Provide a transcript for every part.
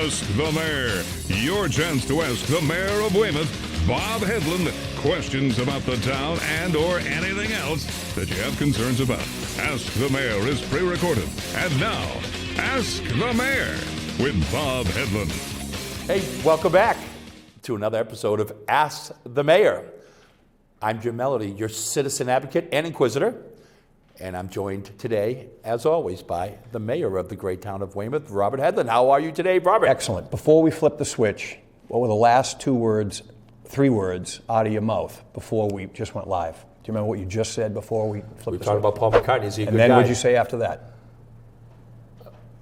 Ask the Mayor. Your chance to ask the Mayor of Weymouth, Bob Headland, questions about the town and or anything else that you have concerns about. Ask the Mayor is pre-recorded. And now, Ask the Mayor with Bob Headland. Hey, welcome back to another episode of Ask the Mayor. I'm Jim Melody, your citizen advocate and inquisitor. And I'm joined today, as always, by the mayor of the great town of Weymouth, Robert Headland. How are you today, Robert? Excellent. Before we flip the switch, what were the last three words out of your mouth before we just went live? Do you remember what you just said before we flipped the switch? We were talking about Paul McCartney. Is he a good guy? And then what did you say after that?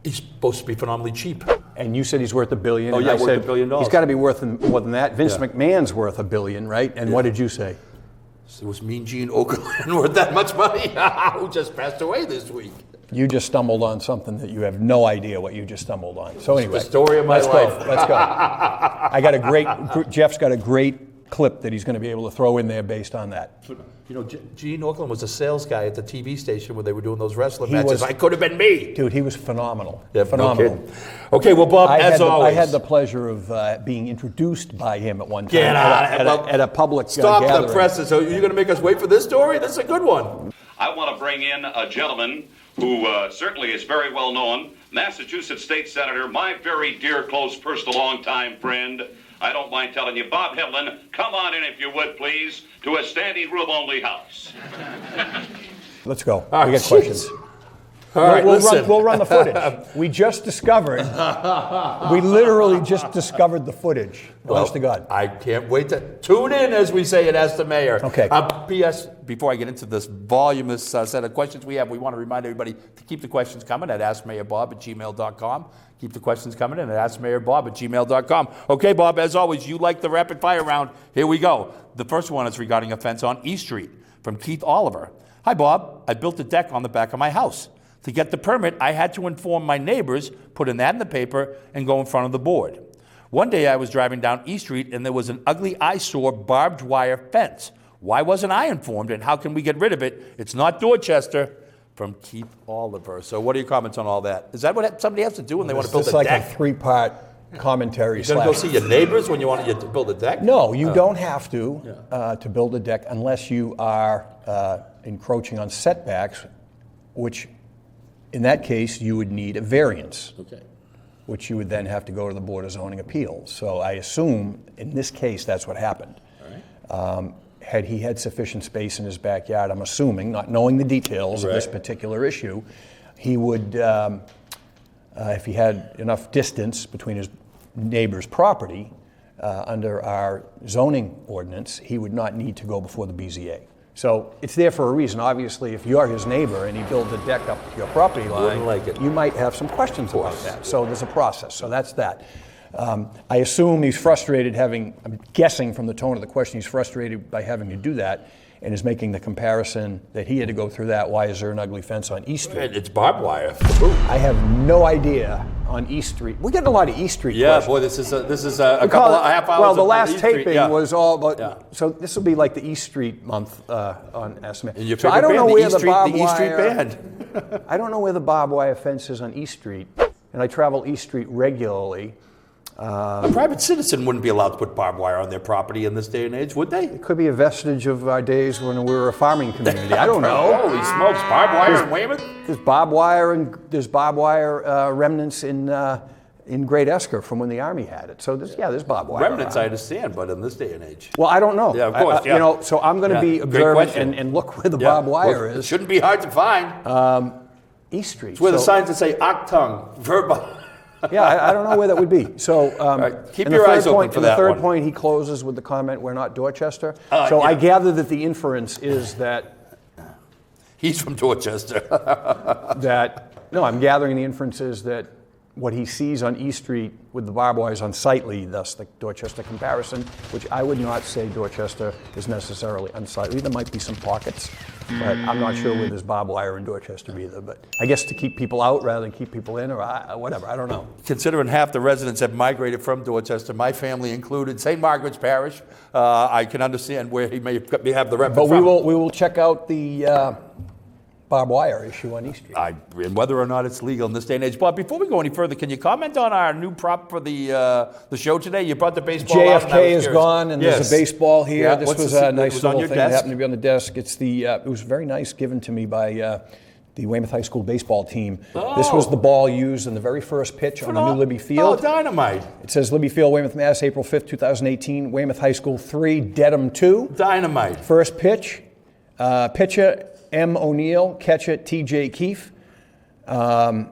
He's supposed to be phenomenally cheap. And you said he's worth $1 billion. Oh, yeah, worth $1 billion. He's got to be worth more than that. Vince McMahon's worth $1 billion, right? And what did you say? It was Mean Gene Okerlund worth that much money, who just passed away this week. You just stumbled on something that you have no idea what you just stumbled on. So anyway, the story of my life. Let's go. Jeff's got a great clip that he's going to be able to throw in there based on that. You know, Gene Okerlund was a sales guy at the TV station when they were doing those wrestling matches. I could have been me. Dude, he was phenomenal. Yeah, phenomenal. No okay, well, Bob, as always. I had the pleasure of being introduced by him at one time. Get at a public Stop gathering. the presses. So you're going to make us wait for this story? This is a good one. I want to bring in a gentleman who certainly is very well known, Massachusetts State Senator, my very dear, close, personal, longtime friend. I don't mind telling you, Bob Headland, come on in if you would, please, to a standing room only house. Let's go. All we right, got questions. All right, we'll run the footage. We just discovered, we literally just discovered the footage. Honest to God. I can't wait to tune in, as we say at Ask the Mayor. Okay. P.S., before I get into this voluminous set of questions we have, we want to remind everybody to keep the questions coming at AskMayorBob@gmail.com. Keep the questions coming in at AskMayorBob@gmail.com. Okay, Bob, as always, you like the rapid fire round. Here we go. The first one is regarding a fence on East Street from Keith Oliver. Hi, Bob. I built a deck on the back of my house. To get the permit, I had to inform my neighbors, put an ad in the paper, and go in front of the board. One day I was driving down East Street and there was an ugly eyesore barbed wire fence. Why wasn't I informed and how can we get rid of it? It's not Dorchester. From Keith Oliver. So what are your comments on all that? Is that what somebody has to do when they want to build a deck? It's like a three-part commentary. You're going to go see your neighbors when you want to build a deck? No, you don't have to build a deck unless you are encroaching on setbacks, which in that case you would need a variance, which you would then have to go to the Board of Zoning Appeals. So I assume in this case that's what happened. All right. Had he had sufficient space in his backyard, I'm assuming, not knowing the details of this particular issue, he would, if he had enough distance between his neighbor's property, under our zoning ordinance, he would not need to go before the BZA. So it's there for a reason. Obviously, if you're his neighbor and he builds a deck up to your property line, you might have some questions about that. So there's a process. So that's that. I assume he's frustrated I'm guessing from the tone of the question, he's frustrated by having to do that and is making the comparison that he had to go through that. Why is there an ugly fence on East Street? It's barbed wire. I have no idea on East Street. We get a lot of East Street questions. Boy, this is a couple of half hours. Well, the of last East taping Street, was all about, so this will be like the East Street month on Estimate. And your so I don't know where the barbed East Street wire, band. I don't know where the barbed wire fence is on East Street, and I travel East Street regularly. A private citizen wouldn't be allowed to put barbed wire on their property in this day and age, would they? It could be a vestige of our days when we were a farming community. I don't know. Holy smokes, barbed wire in Weymouth? There's barbed wire remnants in Great Esker from when the Army had it. So there's barbed wire. Remnants, I understand, but in this day and age. Well, I don't know. Yeah, of course. So I'm going to be observant and look where the barbed wire is. It shouldn't be hard to find. East Street. It's where the signs that say Octung, verbal. Yeah, I don't know where that would be. So keep your eyes open for that one. The third point, he closes with the comment, "We're not Dorchester." I gather that the inference is that he's from Dorchester. I'm gathering the inference is that what he sees on East Street with the barbed wire is unsightly, thus the Dorchester comparison, which I would not say Dorchester is necessarily unsightly. There might be some pockets, but I'm not sure where there's barbed wire in Dorchester either. But I guess to keep people out rather than keep people in, or whatever, I don't know. Considering half the residents have migrated from Dorchester, my family included, St. Margaret's Parish, I can understand where he may have the reference But from. we will check out the barbed wire issue on East Street. And whether or not it's legal in this day and age. Bob, before we go any further, can you comment on our new prop for the show today? You brought the baseball out, and I JFK was is curious. gone, and Yes. there's a baseball here. Yeah, This what's was the- a it nice was on little your thing that desk? happened to be on the desk. It's it was very nice, given to me by the Weymouth High School baseball team. This was the ball used in the very first pitch on the new Libby Field. Oh, dynamite. It says Libby Field, Weymouth, Mass., April 5th, 2018. Weymouth High School 3, Dedham 2. Dynamite. First pitch, pitcher M. O'Neill, catcher T.J. Keefe. I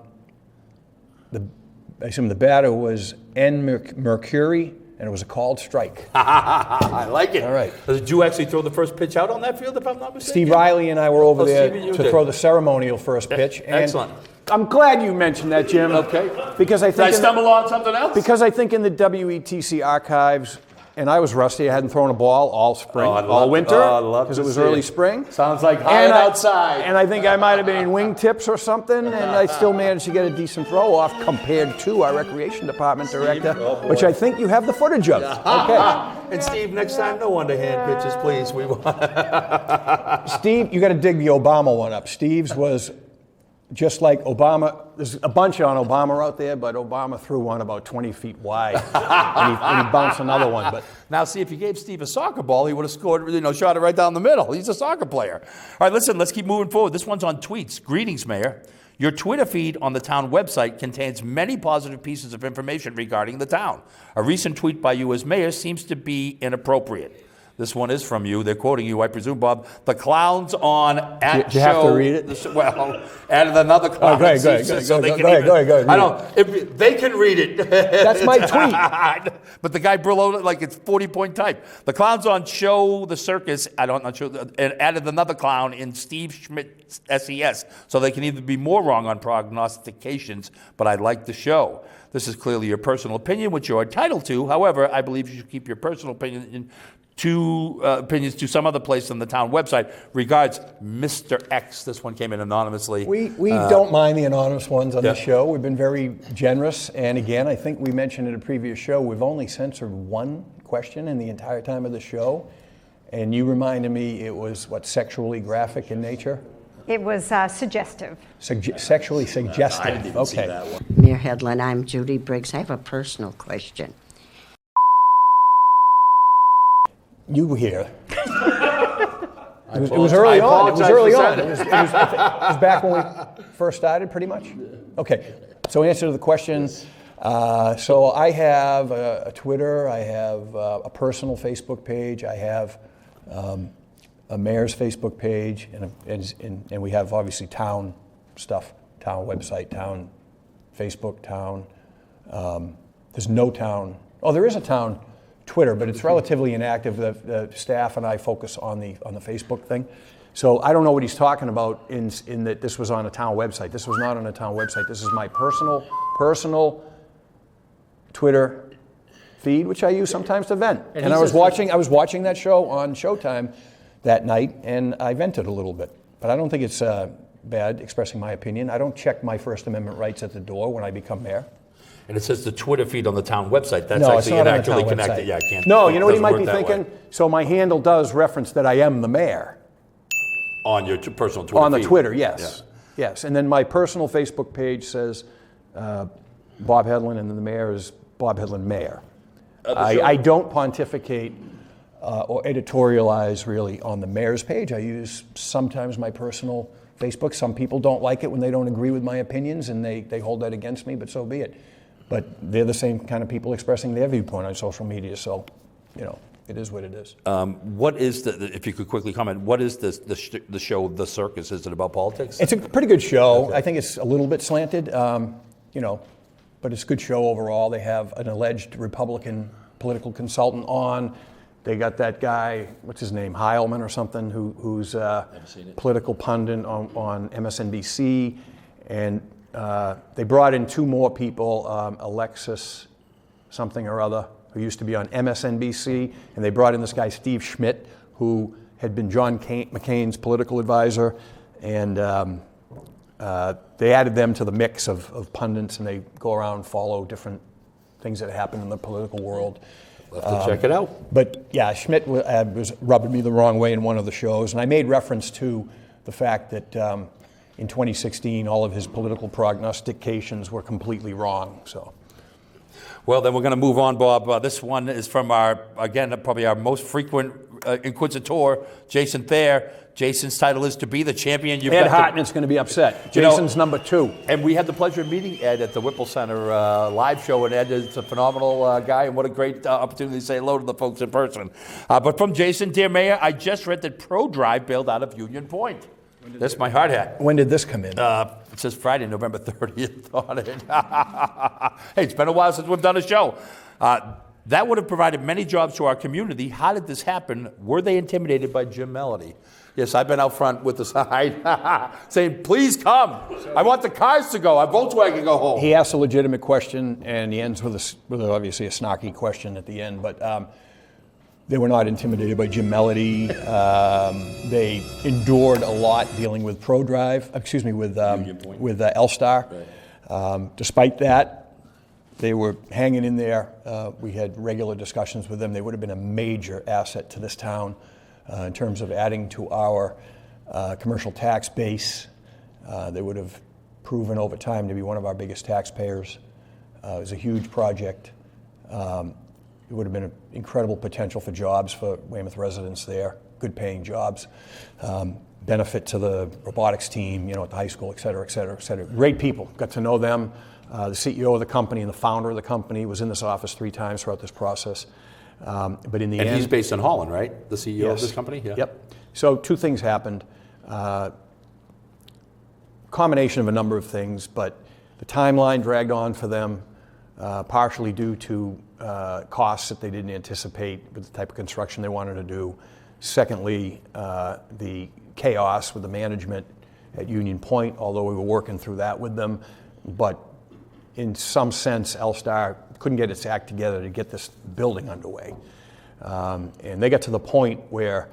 assume the batter was N. Mercury, and it was a called strike. I like it. All right. Did you actually throw the first pitch out on that field, if I'm not mistaken? Steve Riley and I were over there Stevie, you to did. throw the ceremonial first pitch. And Excellent. I'm glad you mentioned that, Jim. Okay. Because I Did I think stumble on something else? because I think in the WETC archives, and I was rusty. I hadn't thrown a ball all spring, all winter, I'd love because to it was see early it. spring. Sounds like high outside. And I think I might have been in wingtips or something, and I still managed to get a decent throw off compared to our recreation department director, which I think you have the footage of. Okay. And Steve, next time, no underhand pitches, please. We want. Steve, you got to dig the Obama one up. Steve's was just like Obama. There's a bunch on Obama out there, but Obama threw one about 20 feet wide, and he bounced another one. But Now, see, if you gave Steve a soccer ball, he would have scored, shot it right down the middle. He's a soccer player. All right, listen, let's keep moving forward. This one's on tweets. Greetings, Mayor. Your Twitter feed on the town website contains many positive pieces of information regarding the town. A recent tweet by you as mayor seems to be inappropriate. This one is from you. They're quoting you, I presume, Bob. The clowns on at Do you have to read it? Well, added another clown. go ahead, go ahead, So go they ahead, can go even- ahead, I don't. If they can read it. that's my tweet. But the guy below it like it's 40-point type. The clowns on Show the Circus, not sure, and added another clown in Steve Schmidt SES. So they can either be more wrong on prognostications, but I like the show. This is clearly your personal opinion, which you're entitled to. However, I believe you should keep your personal opinions to some other place on the town website. Regards, Mr. X. This one came in anonymously. We don't mind the anonymous ones on Yeah. the show. We've been very generous. And again, I think we mentioned in a previous show, we've only censored one question in the entire time of the show. And you reminded me it was, sexually graphic in nature? It was suggestive. Sexually suggestive. I didn't even see Okay. that one. Mayor Headland, I'm Judy Briggs. I have a personal question. You were here. It was early on. It was early on. It was back when we first started, pretty much. Okay. So answer to the question. So I have a Twitter. I have a personal Facebook page. I have a mayor's Facebook page, and we have obviously town stuff, town website, town Facebook, town. There's no town. Oh, there is a town Twitter, but it's relatively inactive. The staff and I focus on the Facebook thing. So I don't know what he's talking about in that this was on a town website. This was not on a town website. This is my personal Twitter feed, which I use sometimes to vent. And I was watching that show on Showtime that night, and I vented a little bit. But I don't think it's bad expressing my opinion. I don't check my First Amendment rights at the door when I become mayor. And it says the Twitter feed on the town website. That's No, it's actually not on the inaccurately town connected. website. Yeah, I can't. No, you know what he it might doesn't be work that thinking? way. So my handle does reference that I am the mayor. On your personal Twitter On the feed. Twitter, yes. Yes, and then my personal Facebook page says Bob Hedlund, and then the mayor is Bob Hedlund Mayor. I don't pontificate or editorialize really on the mayor's page. I use sometimes my personal Facebook. Some people don't like it when they don't agree with my opinions, and they hold that against me, but so be it. But they're the same kind of people expressing their viewpoint on social media, so, it is what it is. What is if you could quickly comment, what is the show, The Circus? Is it about politics? It's a pretty good show. I think it's a little bit slanted, but it's a good show overall. They have an alleged Republican political consultant on. They got that guy, what's his name, Heilman or something, who's a political pundit on MSNBC. And they brought in two more people, Alexis something or other, who used to be on MSNBC. And they brought in this guy, Steve Schmidt, who had been John McCain's political advisor. And they added them to the mix of pundits, and they go around and follow different things that happen in the political world. We'll have to check it out. But yeah, Schmidt was rubbing me the wrong way in one of the shows, and I made reference to the fact that in 2016, all of his political prognostications were completely wrong. So. Well, then we're going to move on, Bob. This one is from probably our most frequent inquisitor, Jason Thayer. Jason's title is To Be the Champion. Ed Hartnett's going to be upset. Jason's number 2. And we had the pleasure of meeting Ed at the Whipple Center live show, and Ed is a phenomenal guy, and what a great opportunity to say hello to the folks in person. But from Jason, Dear Mayor, I just read that ProDrive bailed out of Union Point. That's my hard hat. When did this come in? It says Friday, November 30th on it. Hey, it's been a while since we've done a show. That would have provided many jobs to our community. How did this happen? Were they intimidated by Jim Melody? Yes, I've been out front with the sign saying, please come. I want the cars to go. Our Volkswagen go home. He asks a legitimate question, and he ends with obviously a snarky question at the end. But they were not intimidated by Jim Melody. They endured a lot dealing with ProDrive, with L-Star. Right. Despite that, they were hanging in there. We had regular discussions with them. They would have been a major asset to this town in terms of adding to our commercial tax base. They would have proven over time to be one of our biggest taxpayers. It was a huge project. It would have been an incredible potential for jobs for Weymouth residents there, good paying jobs, benefit to the robotics team, at the high school, et cetera, et cetera, et cetera. Great people, got to know them. The CEO of the company and the founder of the company was in this office 3 times throughout this process. But in the end... And he's based in Holland, right? The CEO of this company? Yeah. Yep. So 2 things happened. Combination of a number of things, but the timeline dragged on for them, partially due to costs that they didn't anticipate with the type of construction they wanted to do. Secondly, the chaos with the management at Union Point, although we were working through that with them. But in some sense, L-Star couldn't get its act together to get this building underway. And they got to the point where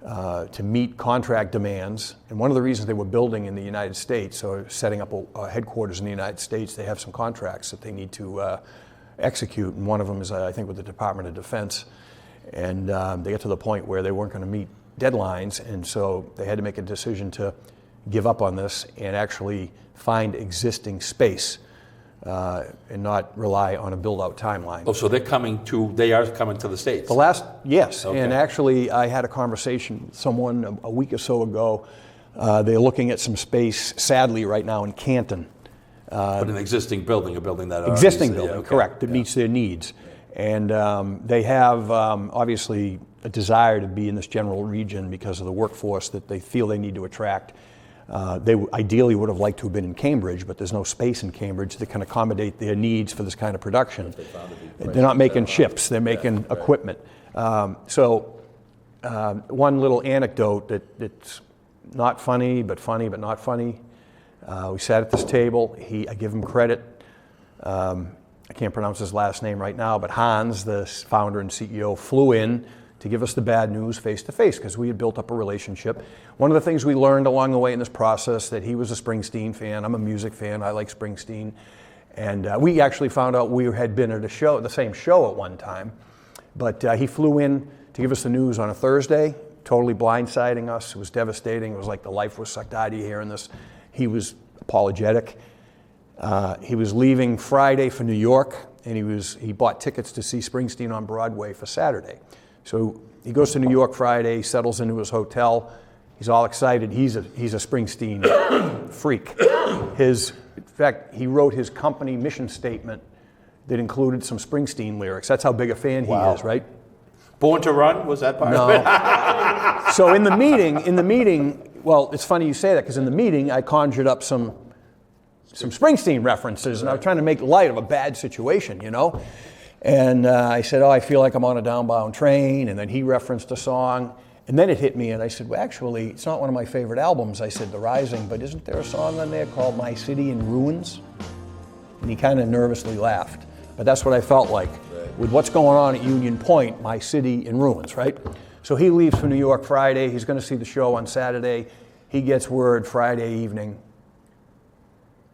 to meet contract demands, and one of the reasons they were building in the United States, or setting up a headquarters in the United States, they have some contracts that they need to execute, and one of them is, I think, with the Department of Defense. And they got to the point where they weren't going to meet deadlines, and so they had to make a decision to give up on this and actually find existing space and not rely on a build-out timeline. Oh, so they are coming to the States? Yes, okay. And actually I had a conversation with someone a week or so ago. They're looking at some space, sadly, right now in Canton. But an existing building, a building that... Existing building, correct, that meets their needs. And they have, obviously, a desire to be in this general region because of the workforce that they feel they need to attract. They ideally would have liked to have been in Cambridge, but there's no space in Cambridge that can accommodate their needs for this kind of production. They're not making chips, they're making equipment. So one little anecdote that's not funny, but not funny. We sat at this table. I give him credit. I can't pronounce his last name right now, but Hans, the founder and CEO, flew in to give us the bad news face to face because we had built up a relationship. One of the things we learned along the way in this process, that he was a Springsteen fan. I'm a music fan. I like Springsteen. And we actually found out we had been at the same show at one time. But he flew in to give us the news on a Thursday, totally blindsiding us. It was devastating. It was like the life was sucked out of you hearing this. He was apologetic. He was leaving Friday for New York, and he bought tickets to see Springsteen on Broadway for Saturday. So he goes to New York Friday, settles into his hotel. He's all excited. He's a Springsteen freak. In fact, he wrote his company mission statement that included some Springsteen lyrics. That's how big a fan he is, right? Born to Run, was that part of it? So in the meeting, well, it's funny you say that, because in the meeting I conjured up some Springsteen references, and I was trying to make light of a bad situation, And I said, I feel like I'm on a downbound train, and then he referenced a song, and then it hit me, and I said, well, actually, it's not one of my favorite albums. I said, The Rising, but isn't there a song on there called My City in Ruins? And he kind of nervously laughed, but that's what I felt like. With what's going on at Union Point, my city in ruins, right? So he leaves for New York Friday. He's going to see the show on Saturday. He gets word Friday evening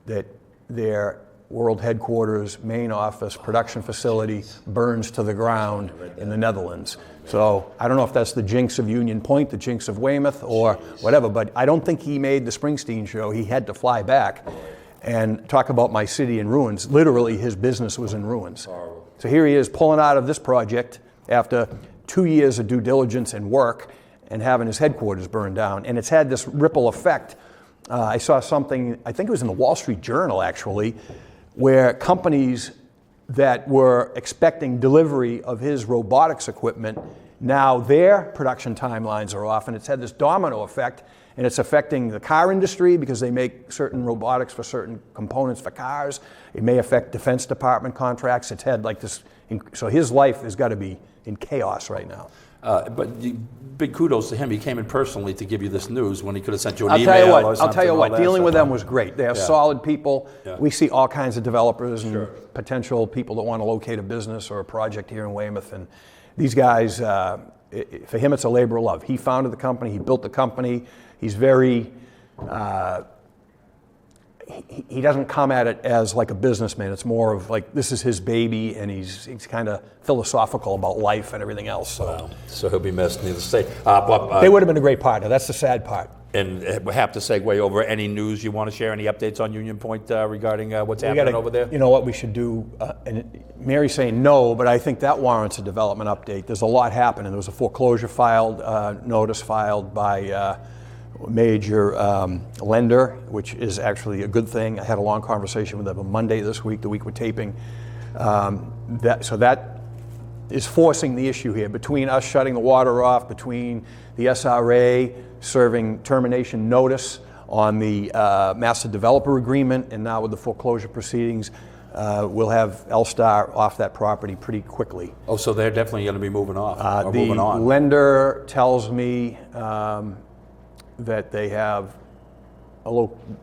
that they're world headquarters, main office, production facility burns to the ground in the Netherlands. So I don't know if that's the jinx of Union Point, the jinx of Weymouth, or whatever, but I don't think he made the Springsteen show. He had to fly back. And talk about my city in ruins. Literally, his business was in ruins. So here he is pulling out of this project after 2 years of due diligence and work and having his headquarters burned down. And it's had this ripple effect. I saw something, I think it was in the Wall Street Journal actually, where companies that were expecting delivery of his robotics equipment, now their production timelines are off, and it's had this domino effect. And it's affecting the car industry because they make certain robotics for certain components for cars. It may affect Defense Department contracts. It's had like this, so his life has got to be in chaos right now. But big kudos to him. He came in personally to give you this news when he could have sent you an I'll email. I'll tell you what, dealing with them was great. They're solid people. Yeah. We see all kinds of developers and potential people that want to locate a business or a project here in Weymouth. And these guys, for him, it's a labor of love. He founded the company. He built the company. He's very, he doesn't come at it as like a businessman. It's more of like, this is his baby, and he's kind of philosophical about life and everything else. So, Wow. So he'll be missed, needless to say. They would have been a great partner. That's the sad part. And we have to segue over any news you want to share, any updates on Union Point regarding what's happening over there? You know what we should do, and Mary's saying no, but I think that warrants a development update. There's a lot happening. There was a foreclosure notice filed by major lender, which is actually a good thing. I had a long conversation with them on Monday this week, the week we're taping. So that is forcing the issue here between us shutting the water off, between the SRA serving termination notice on the master developer agreement, and now with the foreclosure proceedings. We'll have L-Star off that property pretty quickly. Oh, so they're definitely going to be moving off, or the moving on. Lender tells me that they have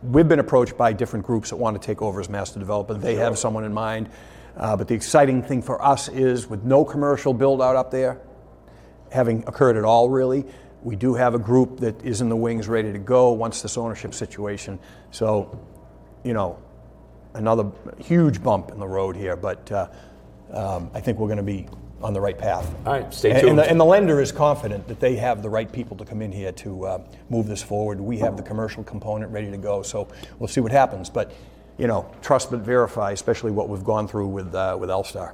we've been approached by different groups that want to take over as master developer. They have someone in mind. But the exciting thing for us is, with no commercial build out up there having occurred at all really, we do have a group that is in the wings ready to go once this ownership situation. So, another huge bump in the road here, but I think we're going to be on the right path. All right, stay tuned. And the lender is confident that they have the right people to come in here to move this forward. We have the commercial component ready to go, so we'll see what happens. But, trust but verify, especially what we've gone through with L-Star.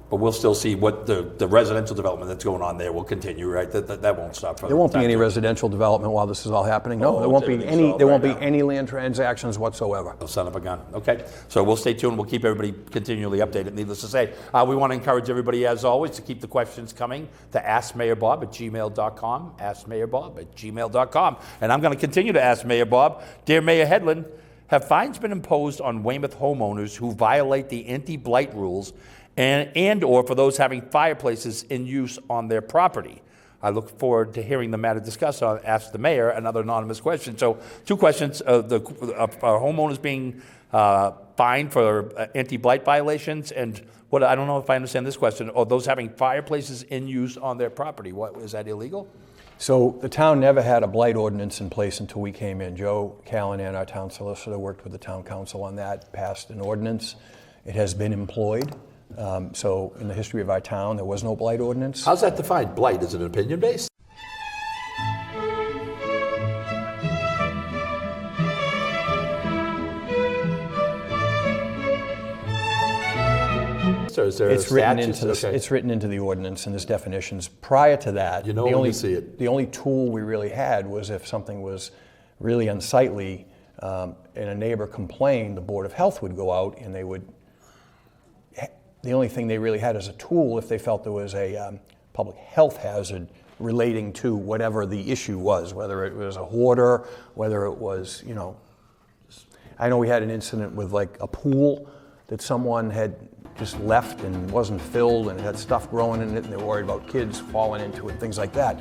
But we'll still see what the residential development that's going on there will continue, right? That won't stop. There won't be any residential development while this is all happening. No, there won't be any. There won't be any land transactions whatsoever. No son of a gun. Okay, so we'll stay tuned. We'll keep everybody continually updated. Needless to say, we want to encourage everybody, as always, to keep the questions coming to AskMayorBob@gmail.com. AskMayorBob@gmail.com. And I'm going to continue to ask Mayor Bob, dear Mayor Hedlund, have fines been imposed on Weymouth homeowners who violate the anti-blight rules? And or for those having fireplaces in use on their property? I look forward to hearing the matter discussed on Ask the Mayor, another anonymous question. So 2 questions, are homeowners being fined for anti-blight violations? And what, I don't know if I understand this question, or those having fireplaces in use on their property, what, is that illegal? So the town never had a blight ordinance in place until we came in. Joe Callanan, our town solicitor, worked with the town council on that, passed an ordinance. It has been employed. So in the history of our town, there was no blight ordinance. How's that defined? Blight, is it opinion-based? Or is there It's written into the ordinance, and there's definitions. Prior to that, You know when you see it. the only tool we really had was if something was really unsightly and a neighbor complained, the Board of Health would go out and they would. The only thing they really had as a tool, if they felt there was a public health hazard relating to whatever the issue was, whether it was a hoarder, whether it was, I know we had an incident with like a pool that someone had just left and wasn't filled and it had stuff growing in it, and they were worried about kids falling into it, things like that.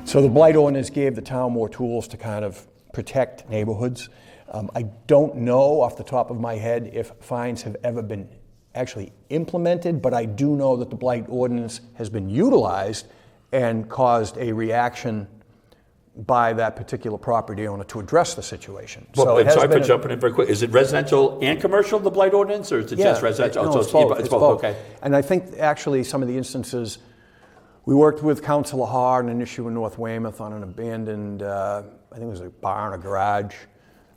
So the blight ordinance gave the town more tools to kind of protect neighborhoods. I don't know off the top of my head if fines have ever been actually implemented, but I do know that the blight ordinance has been utilized and caused a reaction by that particular property owner to address the situation. Well, it has sorry for been jumping in very quick. Is it residential and commercial, the blight ordinance, or is it just residential? No, So it's both. it's both. Okay. And I think actually some of the instances, we worked with Councilor Hard on an issue in North Weymouth on an abandoned, I think it was a barn or garage.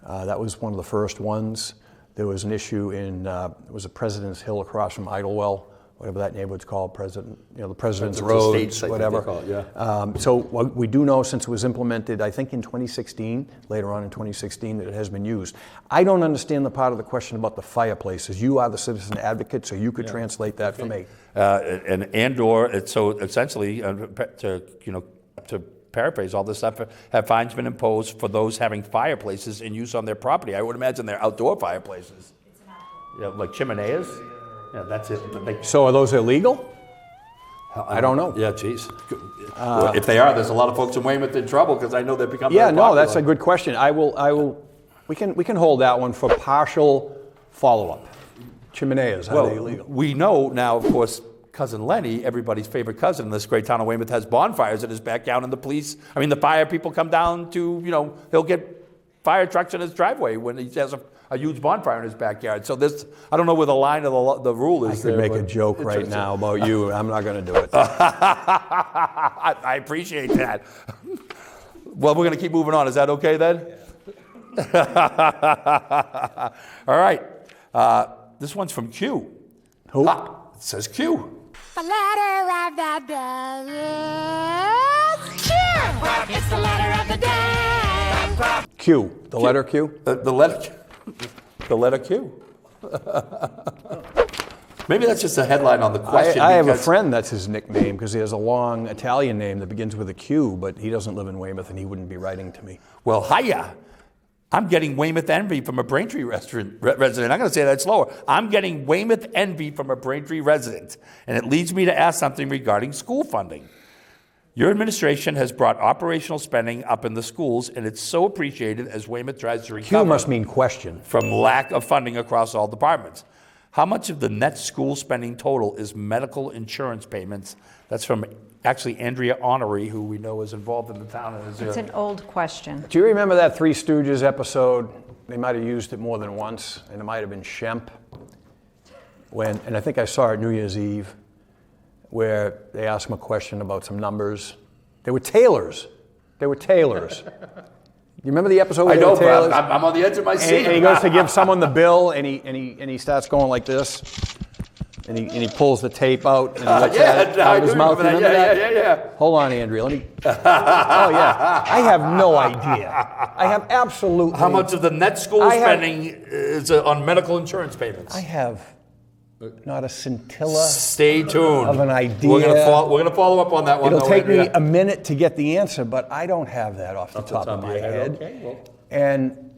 That was one of the first ones. There was an issue in, it was a President's Hill across from Idlewell, whatever that neighborhood's called, the President's Road, Estates, I think whatever. they call it, yeah. So what we do know, since it was implemented, I think in 2016, later on in 2016, that it has been used. I don't understand the part of the question about the fireplaces. You are the citizen advocate, so you could translate that for me. So essentially, to paraphrase all this stuff, have fines been imposed for those having fireplaces in use on their property? I would imagine they're outdoor fireplaces. Yeah, like chimeneas. Yeah, that's it. So are those illegal? I don't know. Yeah, geez. If they are, there's a lot of folks in Weymouth in trouble because I know they've become. Yeah, very no, popular. that's a good question. I will. We can hold that one for partial follow-up. Chimeneas, are they illegal? We know now, of course, Cousin Lenny, everybody's favorite cousin in this great town of Weymouth, has bonfires in his backyard, and the fire people come down to, he'll get fire trucks in his driveway when he has a huge bonfire in his backyard. So I don't know where the line of the rule is. I could make a joke right now about you. I'm not going to do it. I appreciate that. Well, we're going to keep moving on. Is that okay then? Yeah. All right. This one's from Q. Who? It says Q. The letter of the day is Q. It's the letter of the day. Q. The letter Q? The letter Q. Maybe that's just a headline on the question. I have a friend that's his nickname because he has a long Italian name that begins with a Q, but he doesn't live in Weymouth and he wouldn't be writing to me. Well, hiya. I'm getting Weymouth envy from a Braintree resident. I'm going to say that slower. I'm getting Weymouth envy from a Braintree resident. And it leads me to ask something regarding school funding. Your administration has brought operational spending up in the schools, and it's so appreciated as Weymouth tries to recover. Q must mean question. From lack of funding across all departments. How much of the net school spending total is medical insurance payments? That's from actually Andrea Honoré, who we know is involved in the town. It's an old question. Do you remember that Three Stooges episode? They might have used it more than once, and it might have been Shemp. And I think I saw it New Year's Eve, where they asked him a question about some numbers. They were tailors. You remember the episode? I know, but I'm on the edge of my seat. And he goes to give someone the bill, and he starts going like this, and he pulls the tape out and he looks at it out of his mouth. Yeah. Hold on, Andrea. Let me. Oh yeah. I have no idea. I have absolutely. How much of the net school spending is on medical insurance payments? I have not a scintilla. Stay tuned. Of an idea. We're gonna follow up on that one. It'll take me a minute to get the answer, but I don't have that off the top of my head. Okay, well. And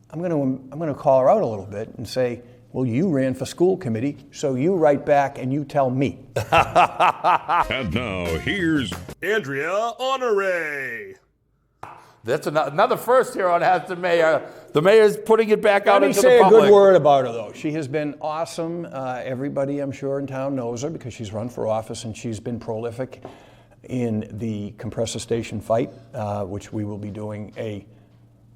I'm going to call her out a little bit and say, well, you ran for school committee, so you write back and you tell me. And now here's Andrea Honoré. That's another first here on Ask the Mayor. The mayor's putting it back out into the public. Let me say a good word about her, though. She has been awesome. Everybody, I'm sure, in town knows her because she's run for office and she's been prolific in the compressor station fight, which we will be doing a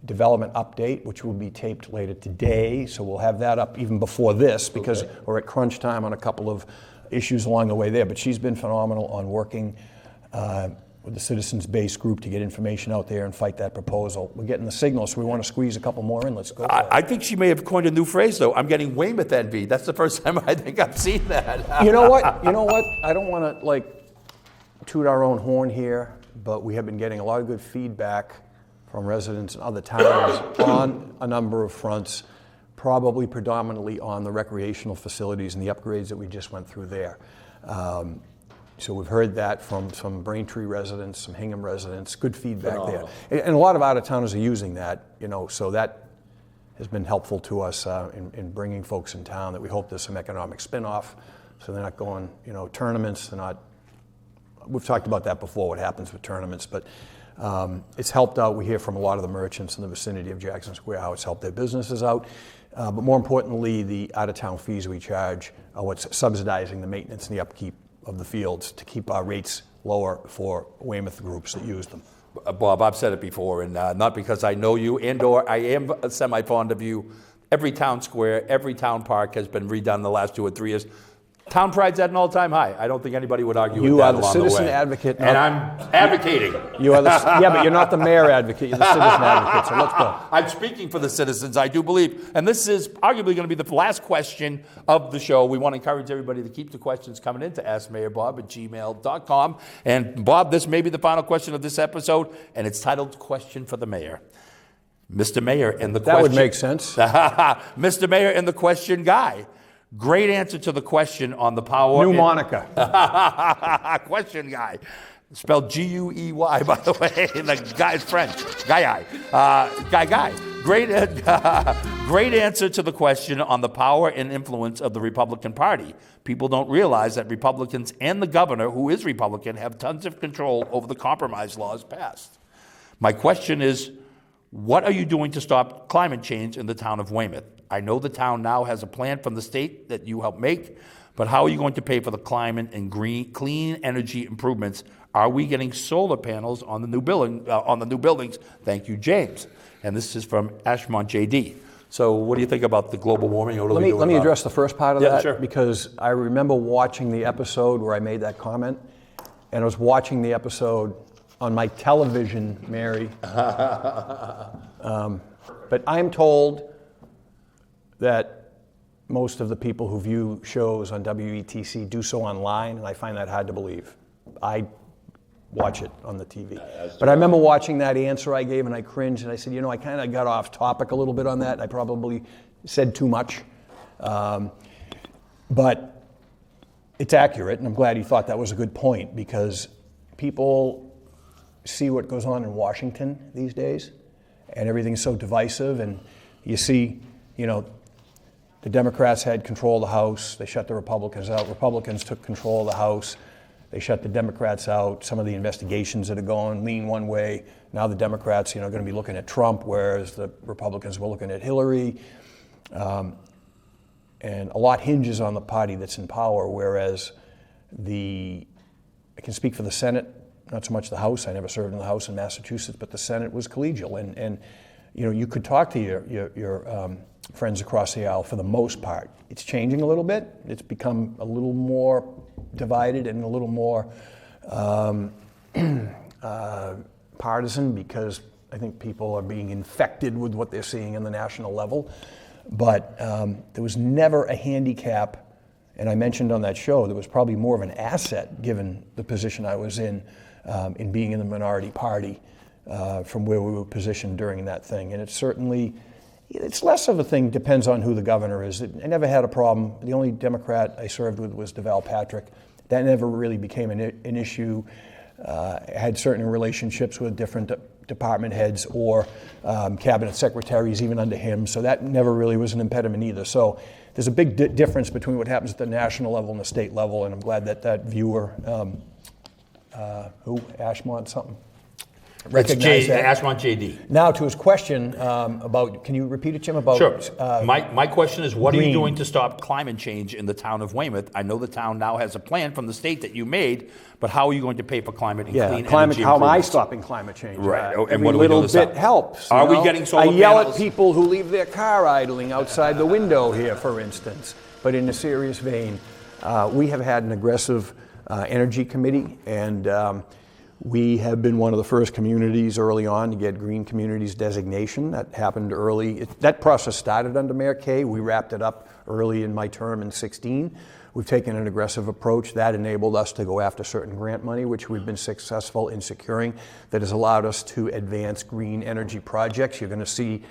development update, which will be taped later today. So we'll have that up even before this because we're at crunch time on a couple of issues along the way there. But she's been phenomenal on working with the citizens-based group to get information out there and fight that proposal. We're getting the signal, so we want to squeeze a couple more in. Let's go. I think she may have coined a new phrase, though. I'm getting Weymouth envy. That's the first time I think I've seen that. You know what? I don't want to toot our own horn here, but we have been getting a lot of good feedback from residents in other towns on a number of fronts, probably predominantly on the recreational facilities and the upgrades that we just went through there. So we've heard that from some Braintree residents, some Hingham residents, good feedback there. And a lot of out-of-towners are using that, so that has been helpful to us in bringing folks in town that we hope there's some economic spin-off, so they're not going, tournaments, they're not, we've talked about that before, what happens with tournaments, but it's helped out. We hear from a lot of the merchants in the vicinity of Jackson Square how it's helped their businesses out. But more importantly, the out-of-town fees we charge are what's subsidizing the maintenance and the upkeep of the fields to keep our rates lower for Weymouth groups that use them. Bob, I've said it before, and not because I know you and/or I am semi-fond of you. Every town square, every town park has been redone in the last 2 or 3 years. Town pride's at an all-time high. I don't think anybody would argue with that along the way. You are the citizen advocate. And I'm advocating. You are yeah, but you're not the mayor advocate. You're the citizen advocate, so let's go. I'm speaking for the citizens, I do believe. And this is arguably going to be the last question of the show. We want to encourage everybody to keep the questions coming in to askmayorbob@gmail.com. And Bob, this may be the final question of this episode, and it's titled Question for the Mayor. Mr. Mayor and the question. That would make sense. Mr. Mayor and the question guy. Great answer to the question on the power. New moniker. Question guy. Spelled G-U-E-Y, by the way. The guy's French. Guy. Great answer to the question on the power and influence of the Republican Party. People don't realize that Republicans and the governor, who is Republican, have tons of control over the compromise laws passed. My question is, what are you doing to stop climate change in the town of Weymouth? I know the town now has a plan from the state that you helped make, but how are you going to pay for the climate and clean energy improvements? Are we getting solar panels on the new buildings? Thank you, James. And this is from Ashmont JD. So what do you think about the global warming? Let me address the first part of that, sure. Because I remember watching the episode where I made that comment, and I was watching the episode on my television, Mary. But I'm told that most of the people who view shows on WETC do so online, and I find that hard to believe. I watch it on the TV. But I remember watching that answer I gave, and I cringed, and I said, I kind of got off topic a little bit on that. I probably said too much. But it's accurate, and I'm glad you thought that was a good point, because people see what goes on in Washington these days, and everything's so divisive, and you see, the Democrats had control of the House. They shut the Republicans out. Republicans took control of the House. They shut the Democrats out. Some of the investigations that are going lean one way. Now the Democrats, going to be looking at Trump, whereas the Republicans were looking at Hillary. And a lot hinges on the party that's in power, whereas I can speak for the Senate, not so much the House. I never served in the House in Massachusetts, but the Senate was collegial. And you could talk to your friends across the aisle for the most part. It's changing a little bit. It's become a little more divided and a little more partisan, because I think people are being infected with what they're seeing in the national level. But there was never a handicap, and I mentioned on that show, there was probably more of an asset given the position I was in being in the minority party from where we were positioned during that thing. And it's less of a thing, depends on who the governor is. I never had a problem. The only Democrat I served with was DeVal Patrick. That never really became an issue. I had certain relationships with different department heads or cabinet secretaries even under him, so that never really was an impediment either. So there's a big difference between what happens at the national level and the state level, and I'm glad that viewer, Ashmont something? Recognize that. Ashmont JD. Now to his question about, can you repeat it, Jim? About sure. My question is, what green. Are you doing to stop climate change in the town of Weymouth? I know the town now has a plan from the state that you made, but how are you going to pay for climate and clean energy? How am I stopping climate change? Right. Every and what little bit helps. Are we getting solar panels? I yell at people who leave their car idling outside the window here, for instance. But in a serious vein, we have had an aggressive energy committee, and we have been one of the first communities early on to get Green Communities designation. That happened early. That process started under Mayor Kay. We wrapped it up early in my term in 2016. We've taken an aggressive approach. That enabled us to go after certain grant money, which we've been successful in securing, that has allowed us to advance green energy projects. You're going to see,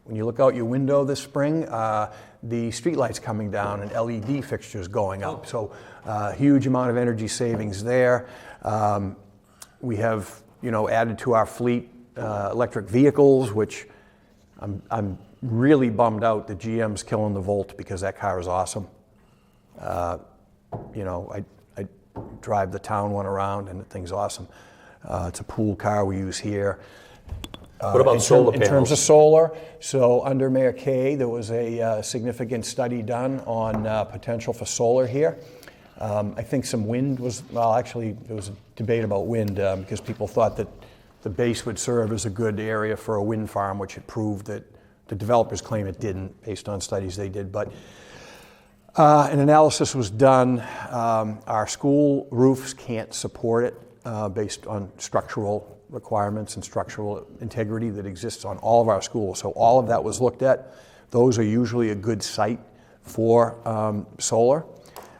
when you look out your window this spring, the streetlights coming down and LED fixtures going up. So huge amount of energy savings there. We have, added to our fleet electric vehicles, which I'm really bummed out that GM's killing the Volt, because that car is awesome. I drive the town one around, and the thing's awesome. It's a pool car we use here. What about solar panels? In terms of solar, so under Mayor Kay, there was a significant study done on potential for solar here. I think some wind was, well, actually, there was a debate about wind because people thought that the base would serve as a good area for a wind farm, which it proved that the developers claim it didn't based on studies they did. But an analysis was done. Our school roofs can't support it based on structural requirements and structural integrity that exists on all of our schools. So all of that was looked at. Those are usually a good site for solar.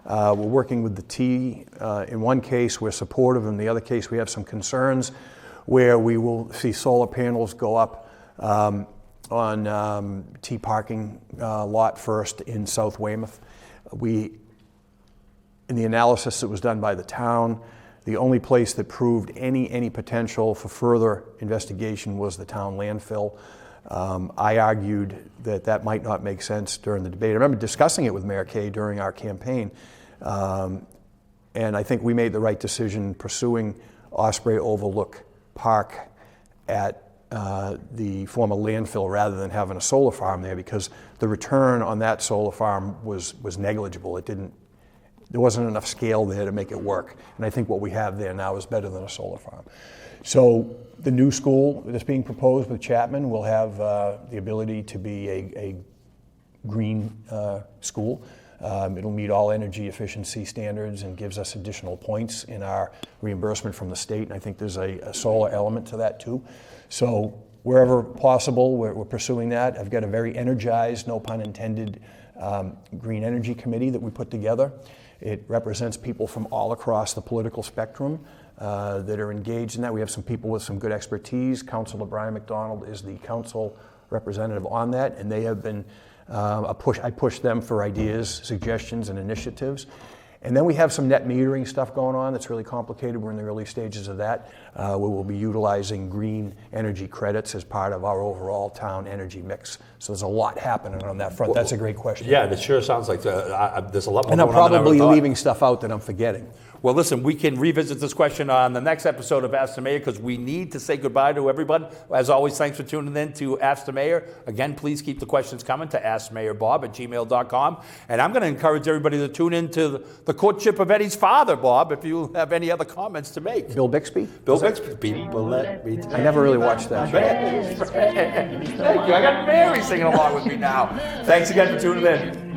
We're working with the T. In one case, we're supportive. In the other case, we have some concerns where we will see solar panels go up on T parking lot first in South Weymouth. In the analysis that was done by the town, the only place that proved any potential for further investigation was the town landfill. I argued that might not make sense during the debate. I remember discussing it with Mayor Kay during our campaign, and I think we made the right decision pursuing Osprey Overlook Park at the former landfill rather than having a solar farm there, because the return on that solar farm was negligible. There wasn't enough scale there to make it work. And I think what we have there now is better than a solar farm. So the new school that's being proposed with Chapman will have the ability to be a green school. It'll meet all energy efficiency standards and gives us additional points in our reimbursement from the state. And I think there's a solar element to that too. So wherever possible, we're pursuing that. I've got a very energized, no pun intended, green energy committee that we put together. It represents people from all across the political spectrum that are engaged in that. We have some people with some good expertise. Councilor Brian McDonald is the council representative on that, and they have been I push them for ideas, suggestions, and initiatives. And then we have some net metering stuff going on that's really complicated. We're in the early stages of that. We will be utilizing green energy credits as part of our overall town energy mix. So there's a lot happening on that front. That's a great question. Yeah, that sure sounds like there's a lot more and I'm going on than I probably ever thought. leaving stuff out that I'm forgetting. Well, listen, we can revisit this question on the next episode of Ask the Mayor because we need to say goodbye to everybody. As always, thanks for tuning in to Ask the Mayor. Again, please keep the questions coming to AskMayorBob@gmail.com. And I'm going to encourage everybody to tune in to the courtship of Eddie's father, Bob, if you have any other comments to make. Bill Bixby? Bill Bixby. People let me I never really watched that show. Thank you. I got Mary singing along with me now. Thanks again for tuning in.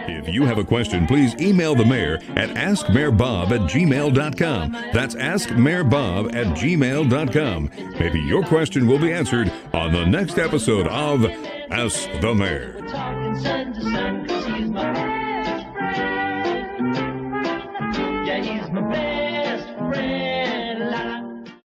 If you have a question, please email the mayor at askmayorbob@gmail.com. That's askmayorbob@gmail.com. Maybe your question will be answered on the next episode of Ask the Mayor. Yeah, he's my best